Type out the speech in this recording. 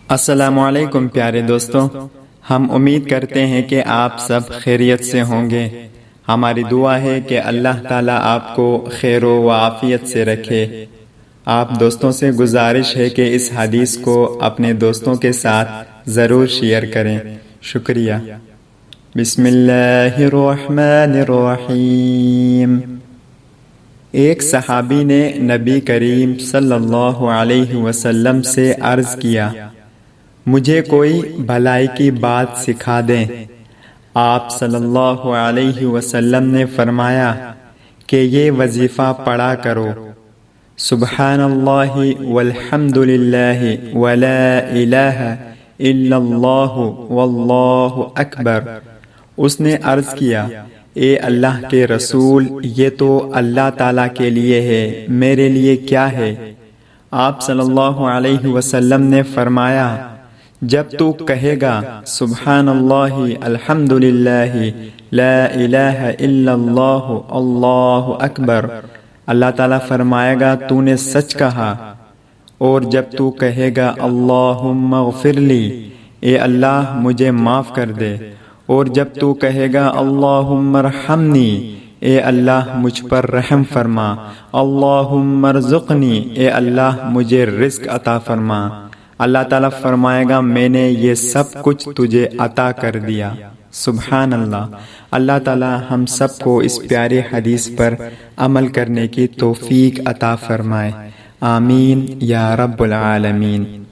السلام علیکم پیارے دوستوں، ہم امید کرتے ہیں کہ آپ سب خیریت سے ہوں گے۔ ہماری دعا ہے کہ اللہ تعالیٰ آپ کو خیر و عافیت سے رکھے۔ آپ دوستوں سے گزارش ہے کہ اس حدیث کو اپنے دوستوں کے ساتھ ضرور شیئر کریں۔ شکریہ۔ بسم اللہ الرحمن الرحیم۔ ایک صحابی نے نبی کریم صلی اللہ علیہ وسلم سے عرض کیا، مجھے کوئی بھلائی کی بات سکھا دیں۔ آپ صلی اللہ علیہ وسلم نے فرمایا کہ یہ وظیفہ پڑھا کرو، سبحان اللہ والحمد للہ ولا الہ الا اللہ واللہ اکبر۔ اس نے عرض کیا، اے اللہ کے رسول، یہ تو اللہ تعالیٰ کے لیے ہے، میرے لیے کیا ہے؟ آپ صلی اللہ علیہ وسلم نے فرمایا، جب تو کہے گا سبحان اللہ الحمد للہ لا الہ الا اللہ اللہ اکبر، اللہ تعالیٰ فرمائے گا تو نے سچ کہا۔ اور جب تو کہے گا اللہم اغفر لی، اے اللہ مجھے معاف کر دے، اور جب تو کہے گا اللہم ارحمنی، اے اللہ مجھ پر رحم فرما، اللہم ارزقنی، اے اللہ مجھے رزق عطا فرما، اللہ تعالیٰ فرمائے گا میں نے یہ سب کچھ تجھے عطا کر دیا۔ سبحان اللہ۔ اللہ تعالیٰ ہم سب کو اس پیارے حدیث پر عمل کرنے کی توفیق عطا فرمائے۔ آمین یا رب العالمین۔